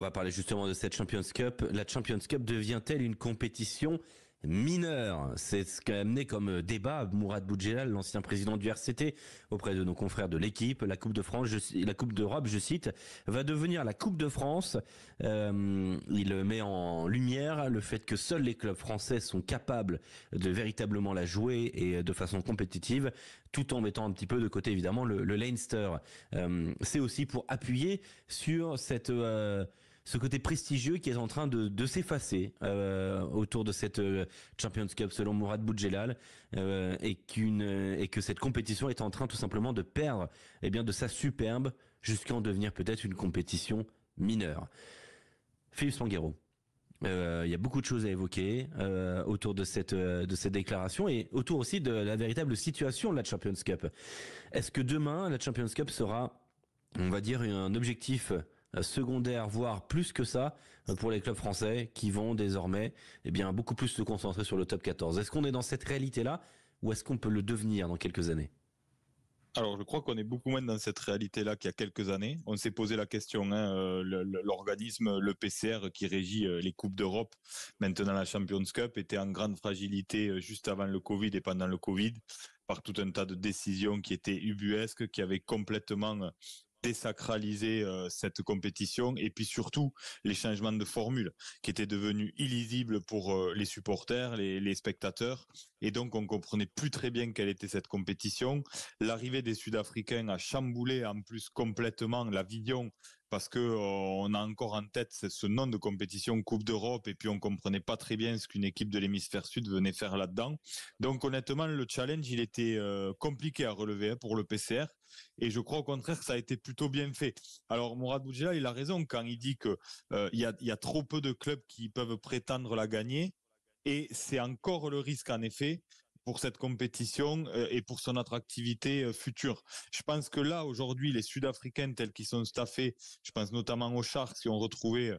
On va parler justement de cette Champions Cup. La Champions Cup devient-elle une compétition mineure? C'est ce qu'a amené comme débat Mourad Boudjelal, l'ancien président du RCT, auprès de nos confrères de l'équipe. La Coupe de France, la Coupe d'Europe, je cite, va devenir la Coupe de France. Il met en lumière le fait que seuls les clubs français sont capables de véritablement la jouer et de façon compétitive, tout en mettant un petit peu de côté évidemment le Leinster. C'est aussi pour appuyer sur ce côté prestigieux qui est en train de s'effacer autour de cette Champions Cup selon Mourad Boudjelal et que cette compétition est en train tout simplement de perdre de sa superbe jusqu'à en devenir peut-être une compétition mineure. Philippe Spanghero, il y a beaucoup de choses à évoquer autour de cette déclaration et autour aussi de la véritable situation de la Champions Cup. Est-ce que demain la Champions Cup sera, on va dire, un objectif secondaire, voire plus que ça, pour les clubs français qui vont désormais beaucoup plus se concentrer sur le top 14? Est-ce qu'on est dans cette réalité-là ou est-ce qu'on peut le devenir dans quelques années? Alors, je crois qu'on est beaucoup moins dans cette réalité-là qu'il y a quelques années. On s'est posé la question, l'organisme, le PCR qui régit les Coupes d'Europe, maintenant la Champions Cup, était en grande fragilité juste avant le Covid et pendant le Covid, par tout un tas de décisions qui étaient ubuesques, qui avaient complètement désacraliser cette compétition et puis surtout les changements de formule qui étaient devenus illisibles pour les supporters, les spectateurs et donc on comprenait plus très bien quelle était cette compétition. L'arrivée des Sud-Africains a chamboulé en plus complètement la vision parce que on a encore en tête ce nom de compétition Coupe d'Europe et puis on comprenait pas très bien ce qu'une équipe de l'hémisphère sud venait faire là-dedans. Donc honnêtement le challenge il était compliqué à relever pour le PCR et je crois au contraire que ça a été plutôt bien fait. Alors Mourad Boudjelal il a raison quand il dit que il y a trop peu de clubs qui peuvent prétendre la gagner et c'est encore le risque en effet pour cette compétition et pour son attractivité future. Je pense que là, aujourd'hui, les Sud-Africains tels qu'ils sont staffés, je pense notamment aux Sharks qui ont retrouvé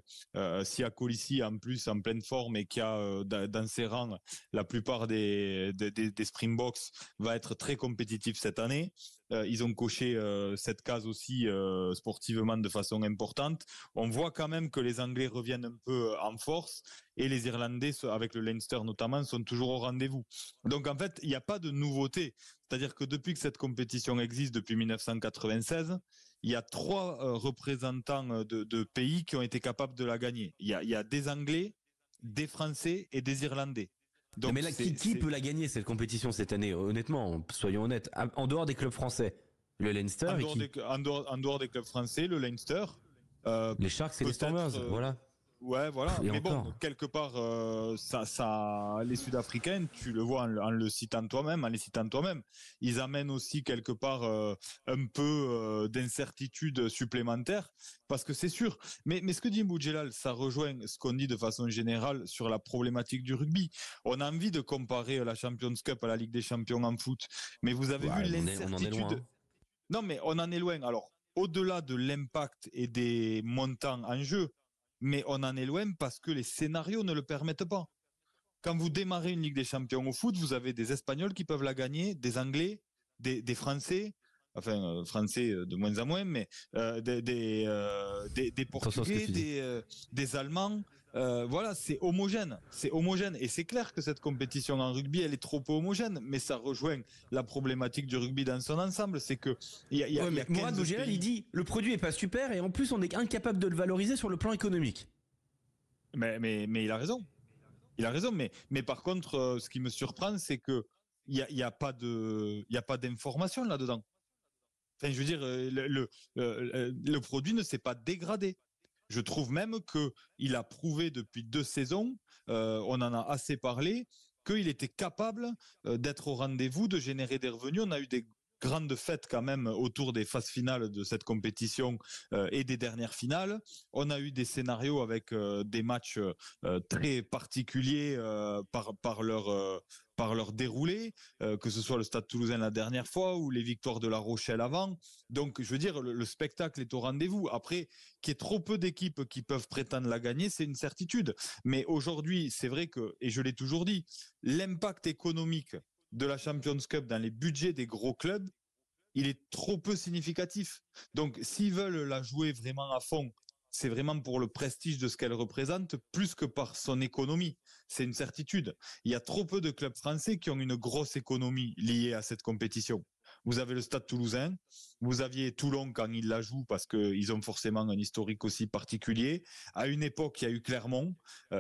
Sia Kolisi en plus en pleine forme et qui a dans ses rangs la plupart des Springboks, va être très compétitif cette année. Ils ont coché cette case aussi sportivement de façon importante. On voit quand même que les Anglais reviennent un peu en force et les Irlandais, avec le Leinster notamment, sont toujours au rendez-vous. Donc en fait, il n'y a pas de nouveauté. C'est-à-dire que depuis que cette compétition existe, depuis 1996, il y a 3 représentants de pays qui ont été capables de la gagner. Il y a des Anglais, des Français et des Irlandais. Donc mais là, qui peut la gagner cette compétition cette année? Honnêtement, soyons honnêtes. En dehors des clubs français, le Leinster en dehors des clubs français, le Leinster, les Sharks et les Stormers, voilà. Ouais, voilà. Et mais encore. bon, quelque part, les Sud-Africains, tu le vois en les citant toi-même, ils amènent aussi quelque part un peu d'incertitude supplémentaire, parce que c'est sûr. Mais ce que dit Boudjelal, ça rejoint ce qu'on dit de façon générale sur la problématique du rugby. On a envie de comparer la Champions Cup à la Ligue des Champions en foot, mais vous avez vu l'incertitude. On en est loin. Hein. Non, mais on en est loin. Alors, au-delà de l'impact et des montants en jeu. Mais on en est loin parce que les scénarios ne le permettent pas. Quand vous démarrez une Ligue des Champions au foot, vous avez des Espagnols qui peuvent la gagner, des Anglais, des Français, Français de moins en moins, mais des Portugais, des Allemands. Voilà, c'est homogène. Et c'est clair que cette compétition en rugby, elle est trop peu homogène, mais ça rejoint la problématique du rugby dans son ensemble. C'est que Mourad Boudjelal, il dit le produit est pas super et en plus on est incapable de le valoriser sur le plan économique. Mais il a raison. Il a raison, mais par contre, ce qui me surprend, c'est que il y a pas d'information là-dedans. Enfin, je veux dire, le produit ne s'est pas dégradé. Je trouve même que il a prouvé depuis 2 saisons, on en a assez parlé, qu'il était capable d'être au rendez-vous, de générer des revenus. On a eu des grandes fêtes quand même autour des phases finales de cette compétition et des dernières finales. On a eu des scénarios avec des matchs très particuliers par leur déroulé, que ce soit le Stade Toulousain la dernière fois ou les victoires de La Rochelle avant. Donc, je veux dire, le spectacle est au rendez-vous. Après, qu'il y ait trop peu d'équipes qui peuvent prétendre la gagner, c'est une certitude. Mais aujourd'hui, c'est vrai que, et je l'ai toujours dit, l'impact économique de la Champions Cup dans les budgets des gros clubs, il est trop peu significatif. Donc, s'ils veulent la jouer vraiment à fond c'est vraiment pour le prestige de ce qu'elle représente, plus que par son économie. C'est une certitude. Il y a trop peu de clubs français qui ont une grosse économie liée à cette compétition. Vous avez le Stade Toulousain, vous aviez Toulon quand ils la jouent parce qu'ils ont forcément un historique aussi particulier. À une époque, il y a eu Clermont.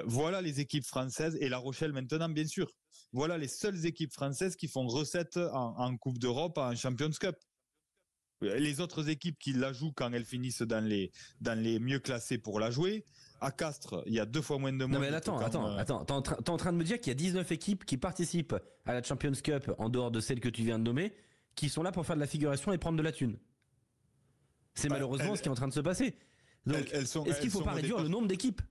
Voilà les équipes françaises et La Rochelle maintenant, bien sûr. Voilà les seules équipes françaises qui font recette en Coupe d'Europe, en Champions Cup. Les autres équipes qui la jouent quand elles finissent dans les mieux classés pour la jouer. À Castres, il y a 2 fois moins de monde. Non mais attends. T'es en train de me dire qu'il y a 19 équipes qui participent à la Champions Cup en dehors de celles que tu viens de nommer, qui sont là pour faire de la figuration et prendre de la thune. C'est malheureusement ce qui est en train de se passer. Donc, est-ce qu'il ne faut pas réduire le nombre d'équipes ?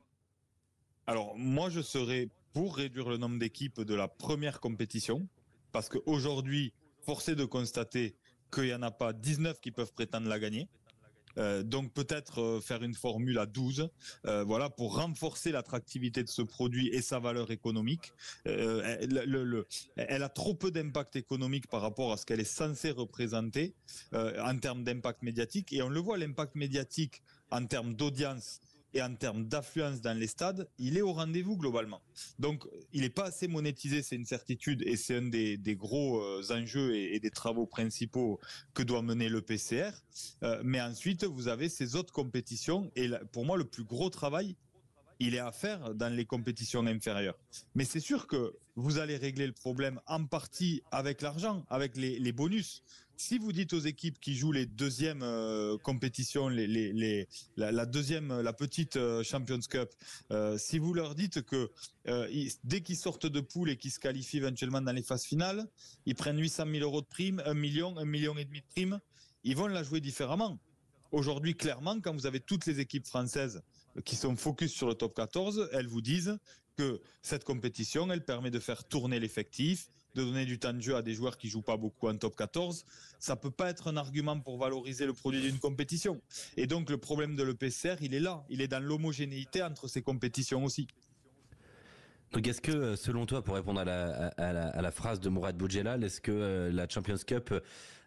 Alors, moi, je serais pour réduire le nombre d'équipes de la première compétition, parce qu'aujourd'hui, force est de constater qu'il n'y en a pas 19 qui peuvent prétendre la gagner. Donc peut-être faire une formule à 12, voilà, pour renforcer l'attractivité de ce produit et sa valeur économique. Elle a trop peu d'impact économique par rapport à ce qu'elle est censée représenter en termes d'impact médiatique. Et on le voit, l'impact médiatique en termes d'audience et en termes d'affluence dans les stades, il est au rendez-vous globalement. Donc, il n'est pas assez monétisé, c'est une certitude, et c'est un des gros enjeux et des travaux principaux que doit mener le PCR. Mais ensuite, vous avez ces autres compétitions, et pour moi, le plus gros travail, il est à faire dans les compétitions inférieures. Mais c'est sûr que vous allez régler le problème en partie avec l'argent, avec les bonus. Si vous dites aux équipes qui jouent les deuxièmes compétitions, la petite Champions Cup, si vous leur dites que dès qu'ils sortent de poule et qu'ils se qualifient éventuellement dans les phases finales, ils prennent 800 000 euros de prime, 1 million et demi de prime, ils vont la jouer différemment. Aujourd'hui, clairement, quand vous avez toutes les équipes françaises qui sont focus sur le top 14, elles vous disent que cette compétition, elle permet de faire tourner l'effectif, de donner du temps de jeu à des joueurs qui jouent pas beaucoup en top 14. Ça peut pas être un argument pour valoriser le produit d'une compétition. Et donc, le problème de l'EPCR, il est là. Il est dans l'homogénéité entre ces compétitions aussi. Donc est-ce que, selon toi, pour répondre à la phrase de Mourad Boudjelal, est-ce que la Champions Cup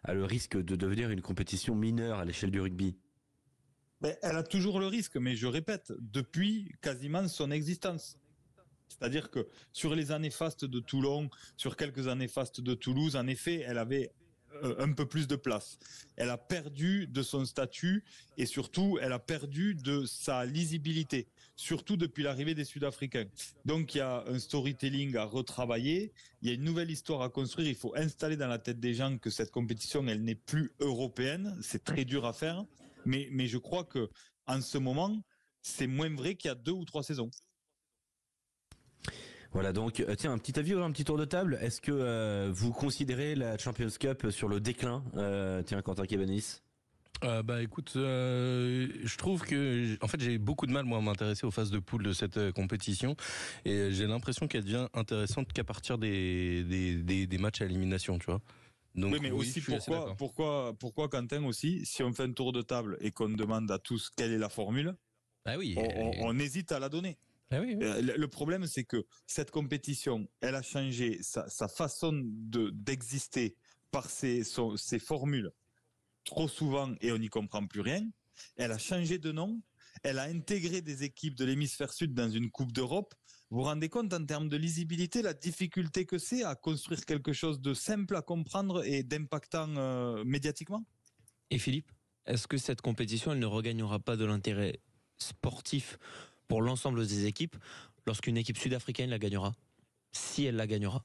a le risque de devenir une compétition mineure à l'échelle du rugby ? Elle a toujours le risque, mais je répète, depuis quasiment son existence. C'est-à-dire que sur les années fastes de Toulon, sur quelques années fastes de Toulouse, en effet, elle avait un peu plus de place. Elle a perdu de son statut et surtout, elle a perdu de sa lisibilité, surtout depuis l'arrivée des Sud-Africains. Donc, il y a un storytelling à retravailler, il y a une nouvelle histoire à construire, il faut installer dans la tête des gens que cette compétition, elle n'est plus européenne, c'est très dur à faire, mais je crois que en ce moment, c'est moins vrai qu'il y a 2 ou 3 saisons. Voilà, donc tiens, un petit avis ou un petit tour de table. Est-ce que vous considérez la Champions Cup sur le déclin, tiens, Quentin Kébanis? Écoute, je trouve que en fait j'ai beaucoup de mal moi à m'intéresser aux phases de poule de cette compétition et j'ai l'impression qu'elle devient intéressante qu'à partir des matchs à élimination, tu vois. Donc, oui, mais aussi pourquoi Quentin aussi, si on fait un tour de table et qu'on demande à tous quelle est la formule, on hésite à la donner. Ah oui. Le problème, c'est que cette compétition, elle a changé sa façon d'exister par ses formules trop souvent et on n'y comprend plus rien. Elle a changé de nom. Elle a intégré des équipes de l'hémisphère sud dans une Coupe d'Europe. Vous vous rendez compte en termes de lisibilité, la difficulté que c'est à construire quelque chose de simple à comprendre et d'impactant médiatiquement? Et Philippe, est-ce que cette compétition, elle ne regagnera pas de l'intérêt sportif pour l'ensemble des équipes lorsqu'une équipe sud-africaine la gagnera, si elle la gagnera?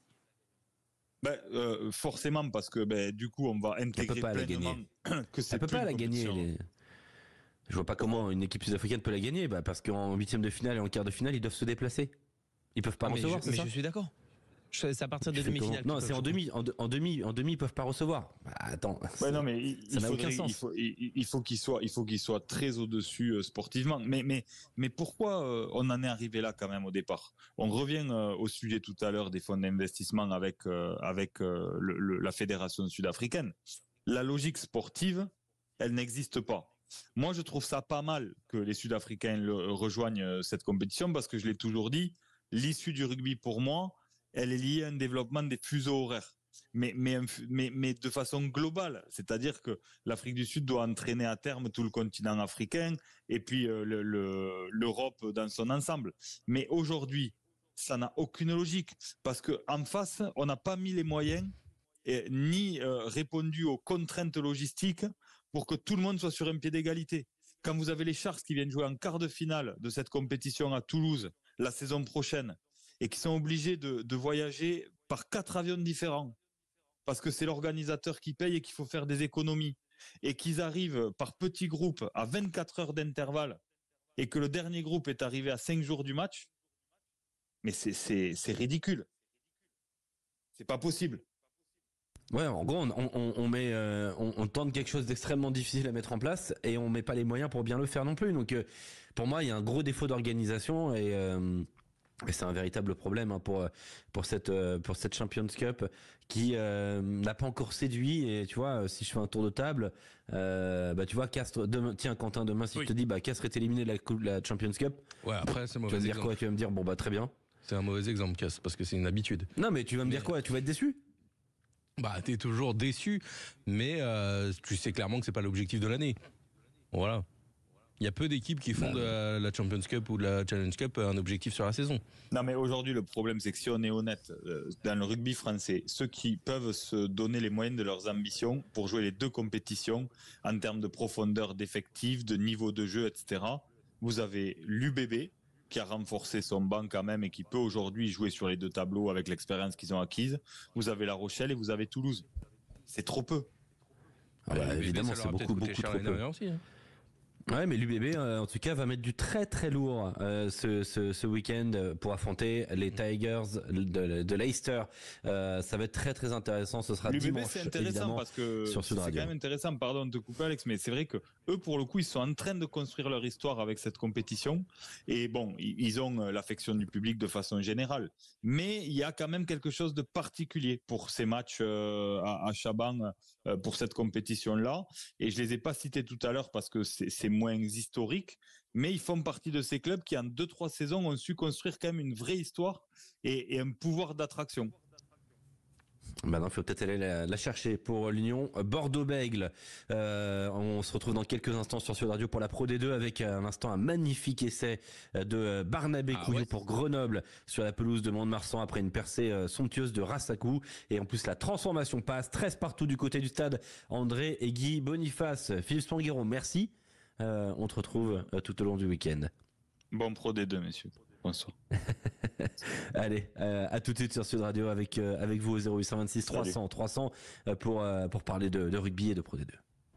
Forcément, parce que du coup, on va intégrer pleinement que c'est. Elle peut pas la gagner. Je vois pas comment une équipe sud-africaine peut la gagner, parce qu'en huitième de finale et en quart de finale, ils doivent se déplacer. Ils peuvent pas recevoir, c'est ça? Je suis d'accord. C'est à partir des demi-finales. Non, c'est en demi, ils peuvent pas recevoir. Attends. Non, mais ça n'a aucun sens. Il faut qu'il soit très au-dessus sportivement. Mais pourquoi on en est arrivé là quand même au départ? On revient au sujet tout à l'heure des fonds d'investissement avec la fédération sud-africaine. La logique sportive, elle n'existe pas. Moi, je trouve ça pas mal que les Sud-Africains rejoignent cette compétition parce que je l'ai toujours dit, l'issue du rugby pour moi, elle est liée à un développement des fuseaux horaires. mais de façon globale. C'est-à-dire que l'Afrique du Sud doit entraîner à terme tout le continent africain et puis l'Europe dans son ensemble. Mais aujourd'hui, ça n'a aucune logique parce qu'en face, on n'a pas mis les moyens ni répondu aux contraintes logistiques pour que tout le monde soit sur un pied d'égalité. Quand vous avez les Sharks qui viennent jouer en quart de finale de cette compétition à Toulouse la saison prochaine et qui sont obligés de voyager par 4 avions différents parce que c'est l'organisateur qui paye et qu'il faut faire des économies et qu'ils arrivent par petits groupes à 24 heures d'intervalle et que le dernier groupe est arrivé à 5 jours du match, mais c'est ridicule. C'est pas possible. Ouais, en gros, on tente quelque chose d'extrêmement difficile à mettre en place et on met pas les moyens pour bien le faire non plus. Donc, pour moi, il y a un gros défaut d'organisation et c'est un véritable problème hein, pour cette Champions Cup qui n'a pas encore séduit. Et tu vois, si je fais un tour de table, tu vois, Castres. Tiens, Quentin, demain, si je te dis, Castres est éliminé de la Champions Cup. Ouais, après, c'est mauvais. Tu vas me dire quoi? Tu vas me dire, très bien. C'est un mauvais exemple, Castres, parce que c'est une habitude. Non, mais tu vas me dire quoi? Tu vas être déçu? T'es toujours déçu, mais tu sais clairement que c'est pas l'objectif de l'année. Voilà. Il y a peu d'équipes qui font de la Champions Cup ou de la Challenge Cup un objectif sur la saison. Non, mais aujourd'hui, le problème, c'est que si on est honnête, dans le rugby français, ceux qui peuvent se donner les moyens de leurs ambitions pour jouer les deux compétitions en termes de profondeur d'effectifs, de niveau de jeu, etc., vous avez l'UBB, qui a renforcé son banc quand même et qui peut aujourd'hui jouer sur les deux tableaux avec l'expérience qu'ils ont acquise. Vous avez La Rochelle et vous avez Toulouse. C'est trop peu. Évidemment, c'est beaucoup trop peu. Aussi, hein. Ouais, mais l'UBB, en tout cas, va mettre du très très lourd ce week-end pour affronter les Tigers de Leicester. Ça va être très très intéressant. Ce sera l'UBB, dimanche, c'est intéressant parce que sur Sud Radio. C'est quand même intéressant. Pardon de te couper, Alex, mais c'est vrai que eux, pour le coup, ils sont en train de construire leur histoire avec cette compétition. Et bon, ils ont l'affection du public de façon générale. Mais il y a quand même quelque chose de particulier pour ces matchs à Chaban pour cette compétition-là. Et je les ai pas cités tout à l'heure parce que c'est moins historique, mais ils font partie de ces clubs qui en 2-3 saisons ont su construire quand même une vraie histoire et un pouvoir d'attraction. Maintenant, il faut peut-être aller la chercher pour l'Union Bordeaux-Bègles. On se retrouve dans quelques instants sur Sud Radio pour la Pro D2 avec un magnifique essai de Barnabé Couillou pour Grenoble sur la pelouse de Mont-de-Marsan après une percée somptueuse de Rassakou. Et en plus, la transformation passe 13 partout du côté du stade. André et Guy Boniface, Philippe Spanguero, merci. On te retrouve tout au long du week-end. Bon Pro D2, messieurs. Bonsoir. Allez, à tout de suite sur Sud Radio avec vous au 0826 300 300 pour parler de rugby et de Pro D2.